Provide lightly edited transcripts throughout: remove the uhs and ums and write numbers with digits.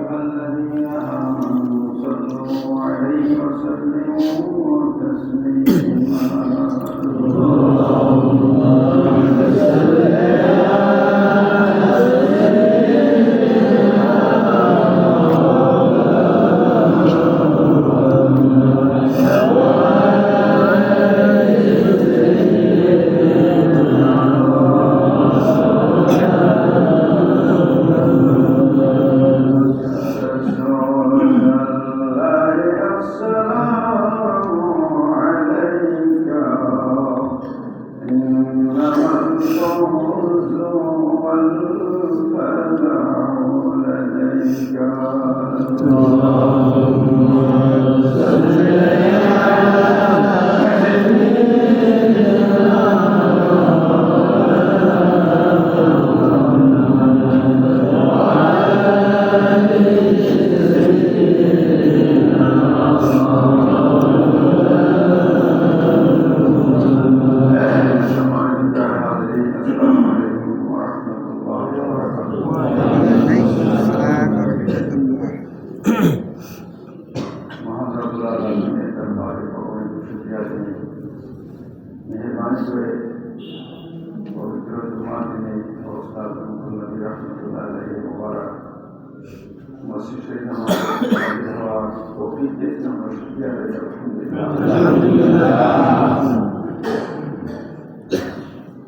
أيها الذين آمنوا صلوا عليه وسلموا تسليما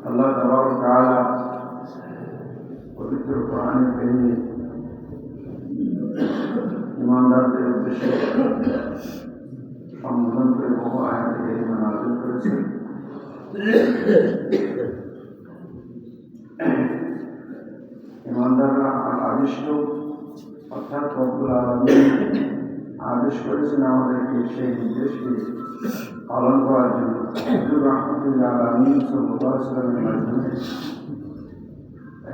আল্লাহ তাবারক ওয়া তাআলা পবিত্র কোরআনে কারীমে ঈমানদারদের উদ্দেশ্যে সম্বোধন করে বহু আয়াত কারীমা নাযিল করেছেন। ঈমানদাররা আদিষ্ট অর্থাৎ রব্বুল আলামিন আদেশ করেছেন আমাদেরকে সেই নির্দেশকে পালন করার জন্য। হুজুর রাহমাতুল্লাহ আলামিন সাল্লাল্লাহু আলাইহি ওয়াসাল্লামের মাধ্যমে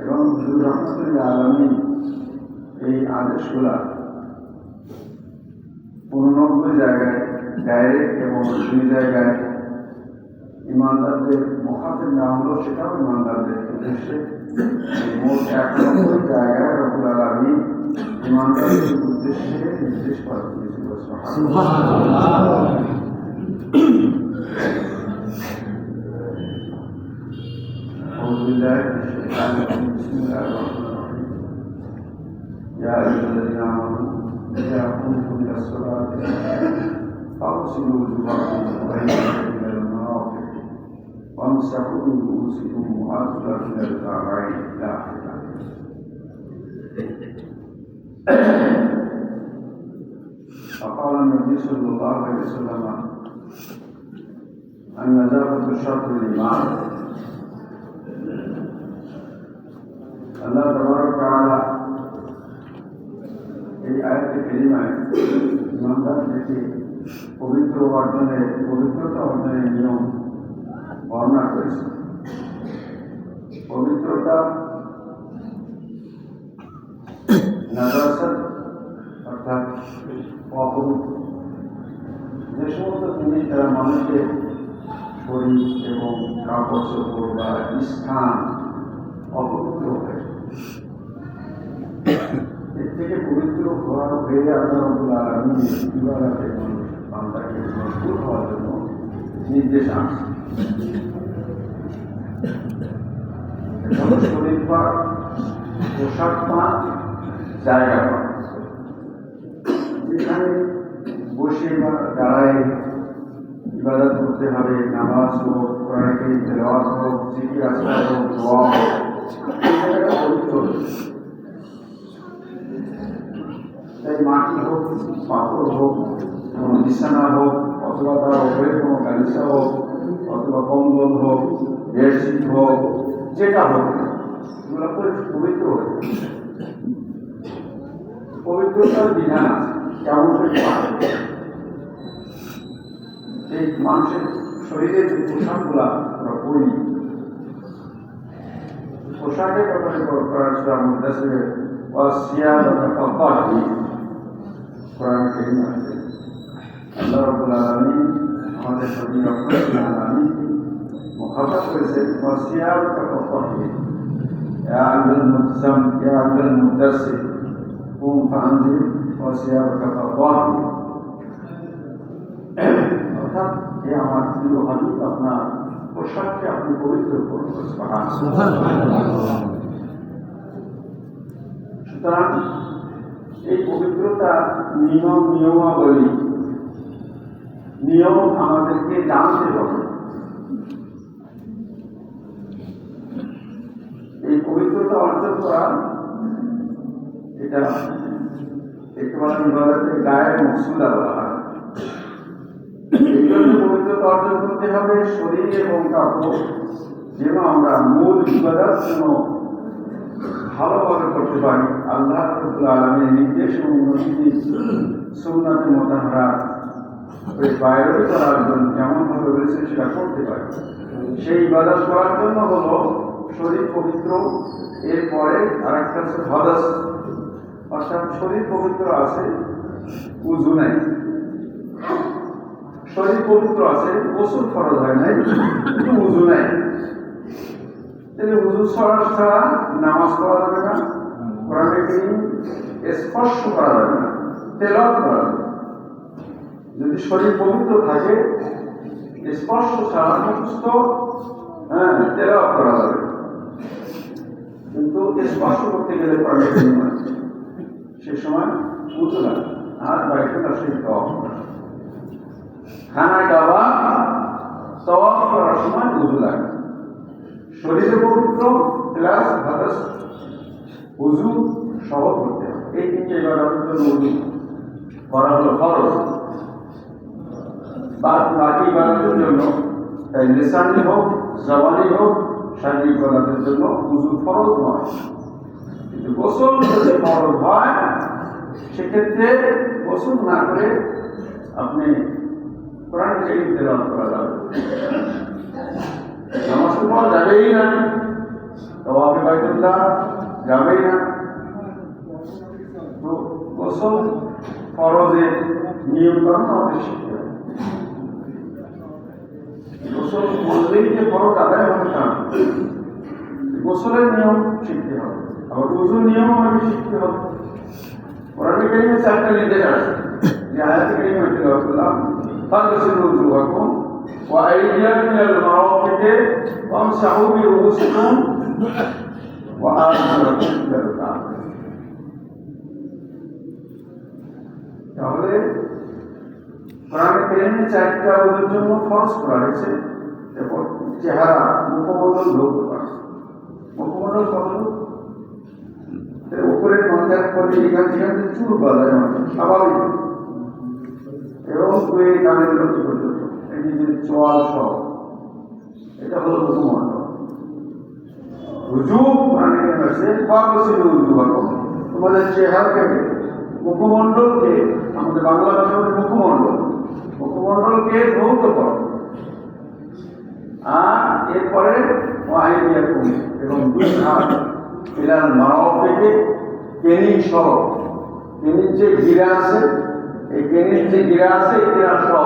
এবং হুজুর রাহমাতুল্লাহ আলামিন এই আদেশগুলা 89 জায়গায় ডাইরেক্ট এবং 2 জায়গায় ঈমানদারদের মুখাতেব না হলো সেটাও ঈমানদারদের উদ্দেশ্যে মোট 91 জায়গায় রব্বুল আলামিন ঈমানদারদের উদ্দেশ্যে নির্দেশ করা হয়েছিল। সুবহানাল্লাহ। أعوذ بالله من الشيطان الرجيم بسم الله الرحمن الرحيم يا أيها الذين آمنوا إذا قمتم إلى الصلاة فاغسلوا وجوهكم وأيديكم إلى المرافق وامسحوا برؤوسكم وأرجلكم إلى الكعبين إلى آخر الحديث. فقال النبي صلى الله عليه وسلم النظافة شطر الإيمان. আল্লাহ তাবারক ওয়া তাআলা এই আয়াতে কারিমায় ঈমানদারদেরকে পবিত্রতা অর্জনের নিয়ম বর্ণনা করেছেন। পবিত্রতা নাজাসাত অর্থাৎ অপবিত্র যে সমস্ত জিনিস দ্বারা মানুষের শরীর এবং কাপড় চোপড় বা স্থান অপবিত্র হয়, এর থেকে পবিত্র হওয়ার হয়ে আল্লাহ রাব্বুল আলামিন ইবাদতের মানুষ বান্দাকে মজবুত হওয়ার জন্য নির্দেশ আনছেন। শরীর পাক, পোশাক পাক, জায়গা পাক, যেখানে বসে বা দাঁড়ায় ইবাদত করতে হবে, নামাজ হোক, কোরআন কারীম তেলাওয়াত হোক, জিকির আজকার হোক, দোয়া হোক, পবিত্র। তাই মাটি হোক, পাথর হোক, কোনো বিছানা হোক, অথবা তার উপরে কোনো গালিচা হোক, অথবা কম্বল হোক, বেডশিট হোক, যেটা হোক, এগুলো পবিত্র হয়ে পবিত্রতার বিধান আছে। কেমন এই মানুষের শরীরের যে পোশাকগুলা আমরা পরি, পোশাকের ব্যাপারে করার মুদাসসির ওয়াসিয়াদাত ফাতাহি কোরআন কারীম আছে। আল্লাহ রাব্বুল আলামিন আমাদের নবী রাহমাতুল্লাহ আলামিন মুখাতাব করেছেন ওয়াসিয়াদাত ফাতাহি ইয়া আইয়ুহাল মুদাসসির কুম ফানজির ওয়াসিয়াবকা ফাওয়াহি, অর্থাৎ হে আমার প্রিয় হাবিব, আপনার পোশাককে আপনি পবিত্র করুন। সুবহানাল্লাহ। সুতরাং এই পবিত্রতা নিয়মাবলী নিয়ম আমাদেরকে জানতে হবে। এই পবিত্রতা অর্জন করা এটা একেবারে ইবাদতের গায়ের মকসুদা বলা হয়। এই জন্য পবিত্রতা অর্জন করতে হবে শরীর এবং কাপড় যেন আমরা মূল ইবাদত যেন ভালোভাবে করতে পারি। আল্লাহ রাব্বুল আলামিনের নির্দেশ এবং নবীর সুন্নাতের মুতাহারা বাইরে করার জন্য যেমন ভাবে বলেছে সেটা করতে পারি। সেই ইবাদত করার জন্য হলো শরীর পবিত্র, এরপরে আরেকটা হচ্ছে হাদাস, অর্থাৎ শরীর পবিত্র আছে উযু নাই, শরীর পবিত্র আছে গোসল ফরজ হয় নাই কিন্তু উযু নাই, তাহলে উযু ছাড়া নামাজ পড়া যাবে না, কোরআন কারীম স্পর্শ করা যাবে না, তেলাওয়াত করা যাবে। যদি শরীর পবিত্র থাকে স্পর্শ ছাড়া সমস্ত তেলাওয়াত করা যাবে, কিন্তু স্পর্শ করতে গেলে কোরআন কারীম সে সময় উযু লাগে। আর বাড়িতে তার সেই তাওয়াফ করা, খানা খাওয়া তাওয়াফ করার সময় উযু লাগে। শরীরে পবিত্র প্লাস হাদাস উযু সহ করতে হবে। এই তিনটে ইবাদতের জন্য উযু করা হলো ফরজ। বাকি ইবাদতের জন্য তাই লিসানি হোক জবানি হোক শারীরিক ইবাদতের জন্য উযু ফরজ নয়, কিন্তু গোসল যদি ফরজ হয় সেক্ষেত্রে গোসল না করে আপনি কোরআন কারীম তেলাওয়াত করা যাবে, নামাজ তো পড়া যাবেই না, তাওয়াফে বাইতুল্লাহ যাবেই না। তো গোসল ফরজের নিয়মকরণ আমাদের শিখতে হবে। গোসল করলেই যে ফরজ আদায় হবে না, গোসলের নিয়ম শিখতে হবে, আবার উযুর নিয়ম আমাকে শিখতে হবে। কোরআন কারীমে 4টা নির্দেশ আছে, যে আয়াতে কারীমে তেলাওয়াত করলাম, ফাগসিলু উযুহাকুম ওয়া আইদিয়াকুম ইলাল মারাফিকি ওয়ামসাহু বিরুউসিকুম ওয়া আরজুলাকুম ইলাল কাবাইন। তাহলে কোরআন কারীমে 4টা ওযুর জন্য ফরজ করা হয়েছে। এরপর চেহারা মুখমণ্ডল ধৌত করা, মুখমণ্ডল কত উপরের মাথার পরে এখান থেকে চুল বাঁধায় আমাদের স্বাভাবিক, এবং কানের লক্ষ্য পর্যন্ত এই যে চোয়াল সহ, এটা হলো মুখমণ্ডল। উযু মানে তোমাদের চেহারাকে মুখমণ্ডলকে, আমাদের বাংলা ভাষার মুখমণ্ডলকে ধৌত করো। আর এরপরে এবং 2 হাত ইলাল মারাফিকি, কেনি সহ, কেনির যে গিরা আছে, এই কেনির যে গিরা আছে এই গিরা সহ।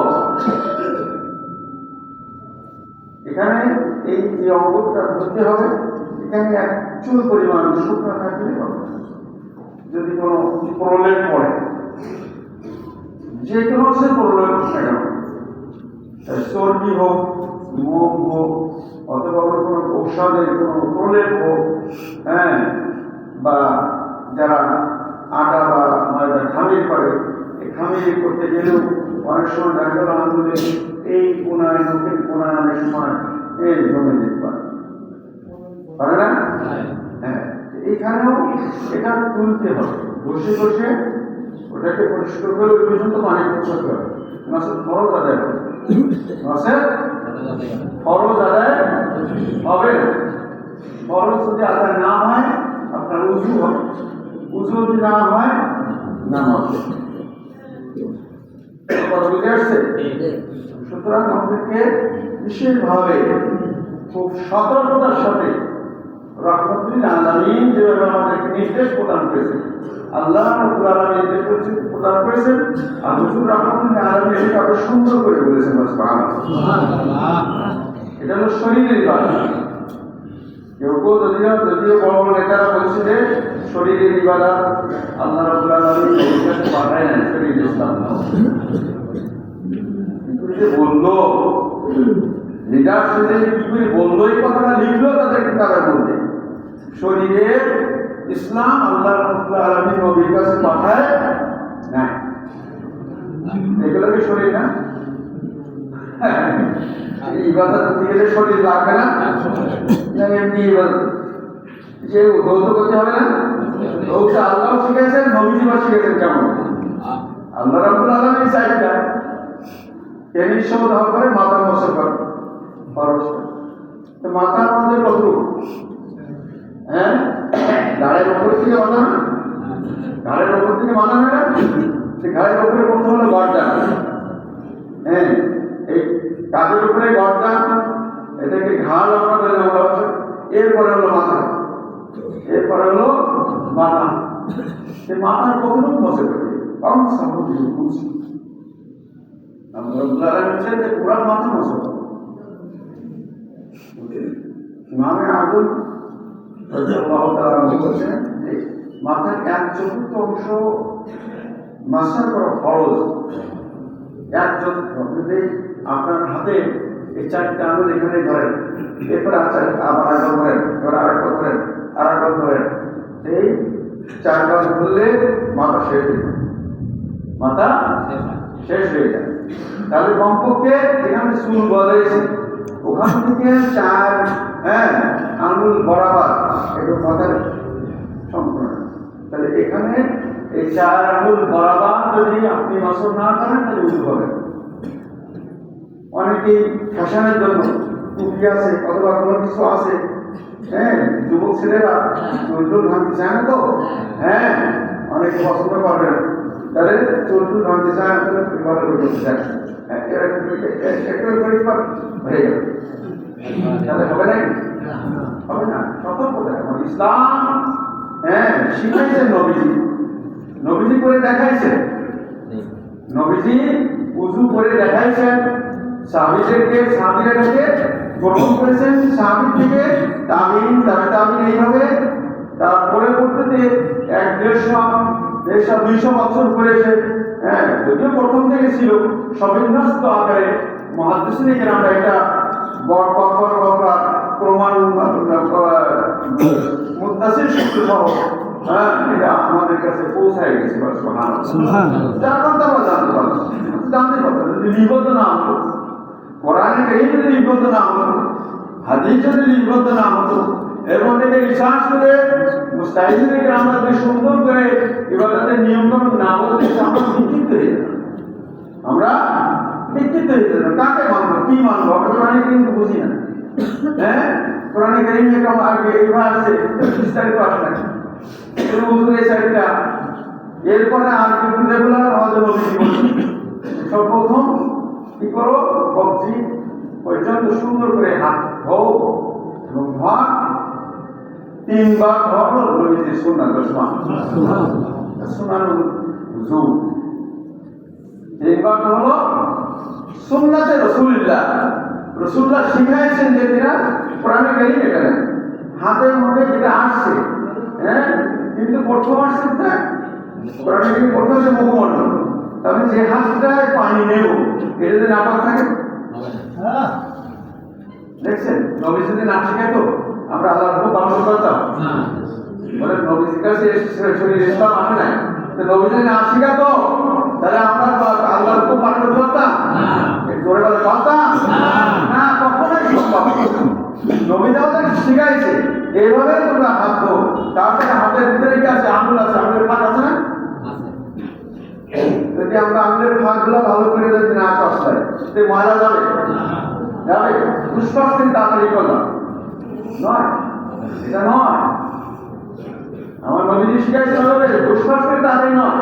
এখানে এই যে অঙ্গটা ধরতে হবে, এখানে 1 চুল পরিমাণ শুকনো থাকলে হবে। যদি কোনো প্রলেপ পড়ে, যে কোনো প্রলেপ কেন, চর্বি হোক, মোম হোক, অথবা কোনো ঔষধের কোনো প্রলেপ হোক, বা যারা আটা বা ময়দা খামির করে, এই খামির করতে গেলেও অনেক সময় দেখা গেল আঙুলে এই কোনায় মুখের কোনায় অনেক সময় জমে যেতে পারে না? এখানেও এটা তুলতে হবে, বসে বসে ওটাকে পরিষ্কার করে ওই পর্যন্ত পানি করতে হবে। মাসের ফরজ আদায় হবে, মাসের ফরজ আদায় হবে। ফরজ যদি আদায় না হয় আপনার উযু হবে, উযু যদি না হয় নামাজ হবে। বুঝে আসছে? সুতরাং আমাদেরকে বিশেষভাবে খুব সতর্কতার সাথে রাহমাতুল আলামিন যেভাবে আমাদেরকে নির্দেশ প্রদান করেছেন, আল্লাহ রাব্বুল আলামিন নির্দেশ প্রদান করেছেন, আর হুজুর রাহমাতুল আলামিন এটা আরো সুন্দর করে বলেছেন। সুবহানাল্লাহ। এটা হলো শরীরের ইবাদত। কেউ যদিও বড় বড় নেতারা বলছে যে শরীরের ইবাদত আল্লাহ রাব্বুল আলামিন নবীর কাছে পাঠায় না, শরীর ইসলাম না। কিন্তু যে বললো লিডারশিপে কি করে বললো, এই কথাটা লিখলো তাদের কিতাবের মধ্যে, শরীরের ইসলাম আল্লাহ রাব্বুল আলামিন নবীর কাছে পাঠায় না। এগুলো কি শরীর না? ইবাদত করতে গেলে শরীর লাগবে না? এমনি ইবাদত যে দৌত করতে হবে না? দৌত আল্লাহ শিখেছেন, নবীজি শিখেছেন কেমন? আল্লাহ রাব্বুল আলামিন চাইটা এর সব ধর করে মাথা মশা করে খরচ, তো মাথার মধ্যে কত হ্যাঁ গাড়ির ওপর থেকে বাঁধা না, গাড়ির ওপর থেকে বাঁধা হয় না, সে গাড়ির উপরে কোন হলো গর্দা, হ্যাঁ এই কাজের উপরে গর্দা, এটাকে ঘাড় আমরা বলে না, এরপরে হলো মাথা, এরপরে হলো মাথা। সে মাথার কতটুকু বসে থাকে কম সম্পত্তি বুঝছি পুরা মাথা বসে ইমামে আজম বলছেন যে মাথার 1/4 অংশ মাসাজ করা ফরজ। 1/4 যদি আপনার হাতে এই 4টা আঙুল এখানে ধরেন, এরপর আবার একবার ধরেন, এবার আরেকবার ধরেন, আরেকবার ধরেন, এই 4বার ধরলে মাথা শেষ হয়ে যায়, মাথা শেষ হয়ে যায়। তাহলে কমপক্ষে যেখানে চুল বলেছে ওখান থেকে 4 আঙুল বরাবর একটু মাথার সম্পূর্ণ, তাহলে এখানে এই 4 আঙুল বরাবর যদি আপনি মাসল না করেন তাহলে উজু হবে। অনেকেই ফ্যাশনের জন্য টুপি আছে অথবা কোনো কিছু আছে, হ্যাঁ যুবক ছেলেরা চুল ভাঙতে চায় না, তো হ্যাঁ অনেকে পছন্দ করবেন, তাহলে চুল ভাঙতে চায় ভালো করে করতে চায়, হয়ে যাবে, তাহলে হবে না, হবে না। সতর্কতা ইসলাম শিখাইছেন নবীজি, নবীজি করে দেখাইছেন, নবীজি উজু করে দেখাইছেন, সাহাবীরা গ্রহণ করেছেন, সাহাবী থেকে তাবিঈন, তাবিঈন এইভাবে তারপরে করতে 150-200 বছর করেছে। যদিও প্রথম থেকে ছিল সবিন্যস্ত আকারে, মুহাদ্দিসিনে কেরামরা এটা প্রমাণ মুত্তাসিল সূত্র সহ এটা আমাদের কাছে পৌঁছায় গেছে, যার কারণে আমরা জানতে পারতাম। যদি লিপিবদ্ধ না হতো, কোরআনে কারীম যদি লিপিবদ্ধ না হতো, হাদিস যদি লিপিবদ্ধ না হতো, এবং এটাকে রিসার্চ করে মুস্তাহিদিনকে আমরা যদি সুন্দর করে ইবাদতের নিয়মকানুন না বলতে, আমরা বিক্ষিপ্ত হয়ে যেতাম, আমরা বিক্ষিপ্ত হয়ে যেতাম। কাকে মানবো, কি মানবো? আমরা কোরআনে কিন্তু বুঝি না, হ্যাঁ কোরআনে কারীম আগে এইভাবে আসছে, বিস্তারিত আসে না, এরপরে আর কিন্তু রেগুলার আমাদের নবীজি বলছেন সর্বপ্রথম কি করো, কবজি পর্যন্ত সুন্দর করে হাত ধো এবং ভাগ 3 বার ধরো, নবীজি সুন্নাত সুন্নাত উযু 3 বার হলো সুন্নাতে রাসূলুল্লাহ শিখাইছেন, যেটা কোরআনে কারীম এটা হাতের মধ্যে যেটা আসছে, হ্যাঁ কিন্তু প্রথম আসছে কোরআনে কারীম প্রথম হচ্ছে মুখমণ্ডল, তবে যে হাতটায় পানি নেব এটা যদি নাপাক থাকে, দেখছেন নবী যদি না শিখাইতো আমরা আল্লাহর হুকুম পালন করতাম, বলে নবীর কাছে শরীর ইসলাম আসে নাই, তো নবী যদি না শিখাতো তাহলে আমরা আল্লাহর হুকুম পালন করতে পারতাম, জোরে বলে পারতাম না, কখনোই সম্ভব। নবী আমাদের শিখাইছে এইভাবে তোমরা হাত ধো, তারপরে হাতের ভিতরে কি আছে, আঙুল আছে, আঙুলের ফাঁক আছে না, যদি আমরা আঙুলের ফাঁকগুলো ভালো করে যদি না কষাই সে ময়লা যাবে, যাবে ফুসফাস কিন্তু তাড়াতাড়ি করলাম নয়, এটা নয়। আমার নবীজি শিখাইছে হবে ফুসফাস কিন্তু তাড়াতাড়ি নয়,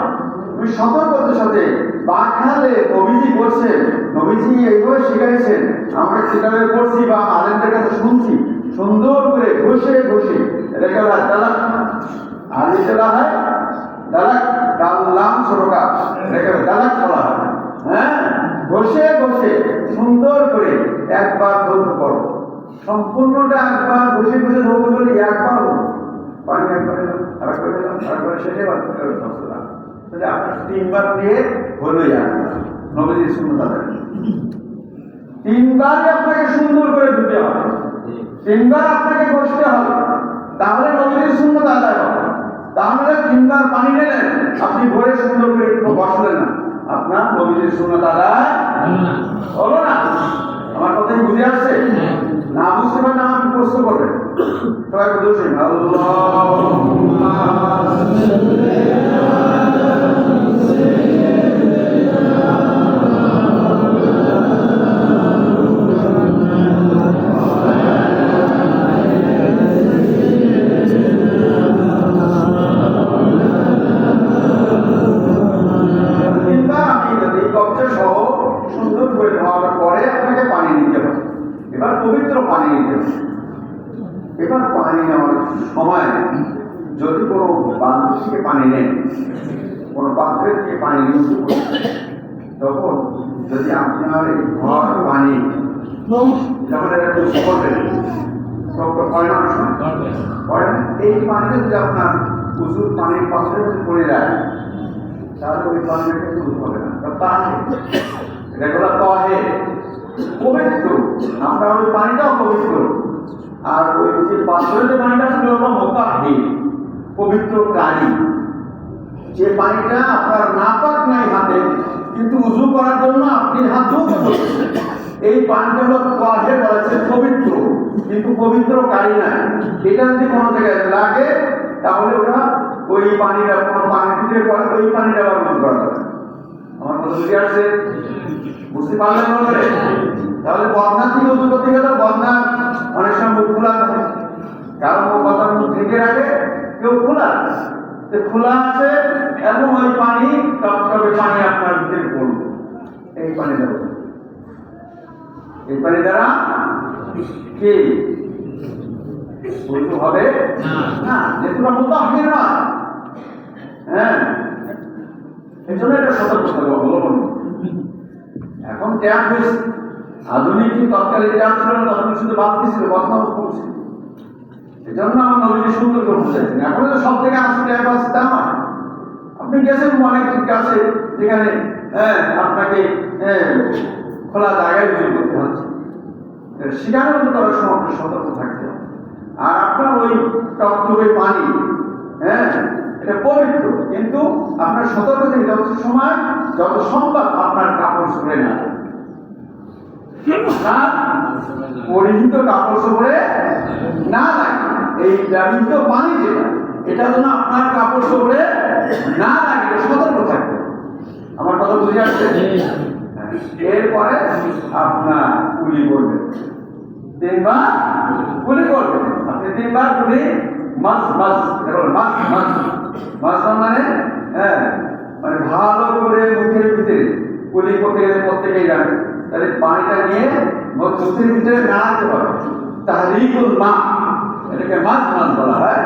তুমি সতর্কতার সাথে বা খেয়ালে নবীজি করছেন, নবীজি এইভাবে শিখাইছেন, আমরা কিতাবে পড়ছি বা আলেমদের কাছে শুনছি, সুন্দর করে ঘষে ঘষে এটাকে দালাক আর এটা হয় দালাক, দাল্লাম ছোটকা এটাকে দালাক বলা হয়, হ্যাঁ ঘষে ঘষে সুন্দর করে একবার ধৌত করো, সম্পূর্ণটা একবার ঘষে ঘষে ধৌত করলে একবার পানি একবার সেটাই তাহলে আপনার 3 বার দিয়ে হলোই আর নবীজির সুন্নাত আদায়। 3 বারই আপনাকে সুন্দর করে ধুতে হবে, 3 বার আপনাকে ঘষতে হবে, তাহলে নবীজির সুন্নাত আদায় হবে। তাহলে 3 বার পানি নিলেন, আপনি ভরে সুন্দর করে একটু বসলেন না, আপনার নবীজির সুন্নাত আদায় হলো না। আমার কথা বুঝে আসছে? না বুঝতে পারলে আমাকে প্রশ্ন করবেন। সবাই বলছেন আল্লাহুম্মা সুন্দর করে ধোয়ার পরে আপনাকে পানি নিতে হবে। এবার পবিত্র পানি নিতে হবে। এবার পানি নেওয়ার সময় যদি কোনো পাত্র থেকে পানি নেন, কোনো পাত্রের থেকে পানি নিতে তখন যদি আপনার এই ধোয়ার পানি যখন এটা ইউজ করবেন এই পানিতে যদি আপনার প্রচুর পানির পাত্রের মধ্যে পড়ে যায় তাহলে ওই পানিটা কিন্তু ইউজ হবে না। এগুলো তহে পবিত্র, আমরা ওই পানিটাও পবিত্র, আর ওই যে পাত্রের যে পানিটা ছিল ওটা মোতাহি পবিত্রকারী। যে পানিটা আপনার নাপাক নাই হাতে, কিন্তু উজু করার জন্য আপনি হাত ধুতে বলছেন, এই পানিটা হলো তহে বলেছে পবিত্র, কিন্তু পবিত্রকারী নাই। এটা যদি কোনো জায়গায় লাগে তাহলে ওটা ওই পানিটা কোনো পানি দিতে পরে ওই পানিটা ব্যবহার করা যাবে। আমার কথা বুঝে আসছে? বুঝতে পারলেন বলে? তাহলে বদনা থেকে উজু করতে গেলে বদনা অনেক সময় মুখ খোলা থাকে, কারণ ও কথা মুখ ঢেকে রাখে, কেউ খোলা খোলা আছে এবং ওই পানি টপটপে পানি আপনার ভিতরে পড়বে। এই পানি দ্বারা কি উজু হবে না, যেহেতু মুতাহহির নয়। হ্যাঁ, এই জন্য এটা সতর্ক থাকবে অবলম্বন। এখন ট্যাপ হয়েছে, আধুনিক তৎকালীন ট্যাপ ছিল না, তখন শুধু বালতি ছিল, বদনাম করছে। এই জন্য আমার নবীজি সুন্দর করে বুঝাইছেন। এখন তো সব থেকে আসছে ট্যাপ আছে তা নয়। আপনি গেছেন অনেক কাছে যেখানে আপনাকে খোলা জায়গায় উজু করতে হচ্ছে, সেখানে উজু করার সময় আপনার সতর্ক থাকতে হবে। আর আপনার ওই টকটকে পানি এটা পবিত্র, কিন্তু আপনার সতর্ক থেকে যত সম্ভব আপনার কাপড় চোপড়ে না, পরিহিত কাপড় চোপড়ে না লাগে। এই ব্যবহৃত পানি যেটা, এটা যেন আপনার কাপড় চোপড়ে না লাগে, সতর্ক থাকবে। আমার কথা বুঝে আসছে? এরপরে আপনার কুলি করবেন, 3 বার কুলি করবেন। আপনি 3 বার কুলি মাছ মানে মানে ভালো করে মুখের ভিতরে কুলি করতে গেলে প্রত্যেকেই জানে, তাহলে পানিটা নিয়ে মুখের ভিতরে নাড়াতে হবে। তাহরিকুল মা, এটাকে মাছ বলা হয়।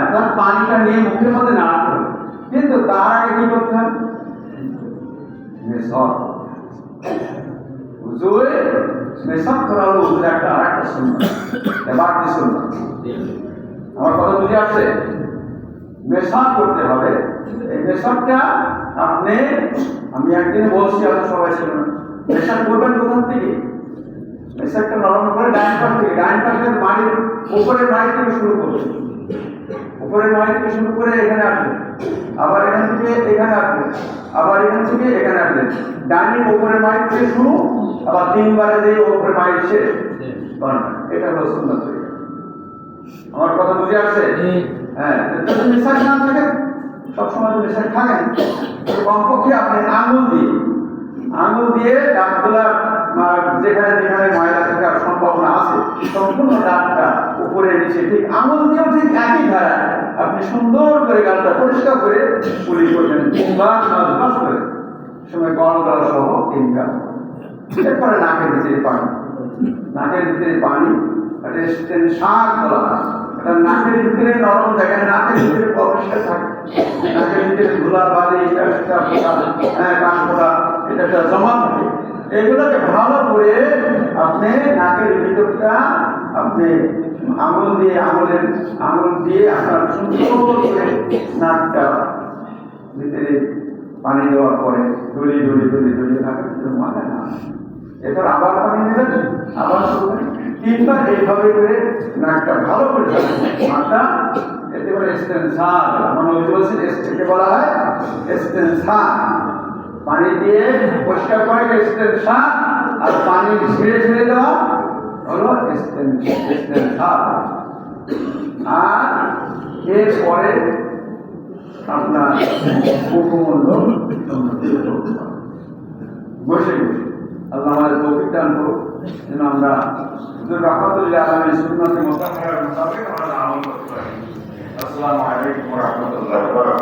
আপনার পানিটা নিয়ে মুখের মধ্যে নাড়াতে হবে, কিন্তু তার আগে কি করতে হবে? মেসক করা হলো একটা আরেকটা সুন্নাত, বাড়তি সুন্নাত। আমার কথা বুঝে আসছে? মেশাক করতে হবে। এই মেশাকটা আমি একদিনে বলছি, আর সবাই ছিল না। মেশাক করবেন কোথার থেকে? মেশাকটা নরম করে ডাইন পাশ থেকে, মাটির উপরের মাটি থেকে শুরু করবে। উপরের মাটি থেকে শুরু করে এখানে আসবে, আবার এখান থেকে এখানে আসবে, আবার এখান থেকে এখানে আসবে। ডাইনিং উপরের মাটি থেকে শুরু, আবার 3 বারে দিয়ে উপরের মাটি শেষ। এটা হলো সুন্নাত। আমার কথা বুঝে আসছে? যদি মেশাক না থাকে, সবসময় তো মেশাক থাকেন, কমপক্ষে আপনি আঙুল দিয়ে দাঁতগুলা যেখানে যেখানে ময়লা থাকার সম্ভাবনা আছে সম্পূর্ণ দাঁতটা উপরে নিচে ঠিক আঙুল দিয়েও ঠিক একই ধারা আপনি সুন্দর করে গালটা পরিষ্কার করে কুলি করবেন, 3 বার মাস করে সময় গরম করা সহ 3 বার। এরপরে নাকের ভিতরে পানি, শাক বলা হয়। নাকের ভিতরে নরম জায়গায়, নাকের ভিতরে পরিষ্কার থাকে, নাকের ভিতরে ধুলা বালি কাঠপোড়া এটা জমা থাকে। এগুলোকে ভালো করে আপনি নাকের ভিতরটা আপনি আঙুল দিয়ে আপনার সুন্দর করে নাকটা ভিতরে পানি দেওয়ার পরে দড়িয়ে থাকবে, মানে না। এরপর আবার পানি দেবেন, আবার তিনবার এইভাবে করে নাকটা ভালো করে নাকটা, এতে করে ইস্তেনসার, আমার নবী বলছেন একে বলা হয় ইস্তেনসার। পানি দিয়ে পরিষ্কার করে ইস্তেনসার, আর পানি ছেড়ে দেওয়া হলো ইস্তেনসার। আর এরপরে আপনার মুখমূল্য বসে আল্লাহ আমাদের তৌফিক দান করুক যেন আমরা রহমতুল্লাহ আলামিন সুন্নাতে মোতাবেক আমরা আমল করতে পারি। আসসালামু আলাইকুম ওয়া রাহমাতুল্লাহি ওয়া বারাকাতুহু।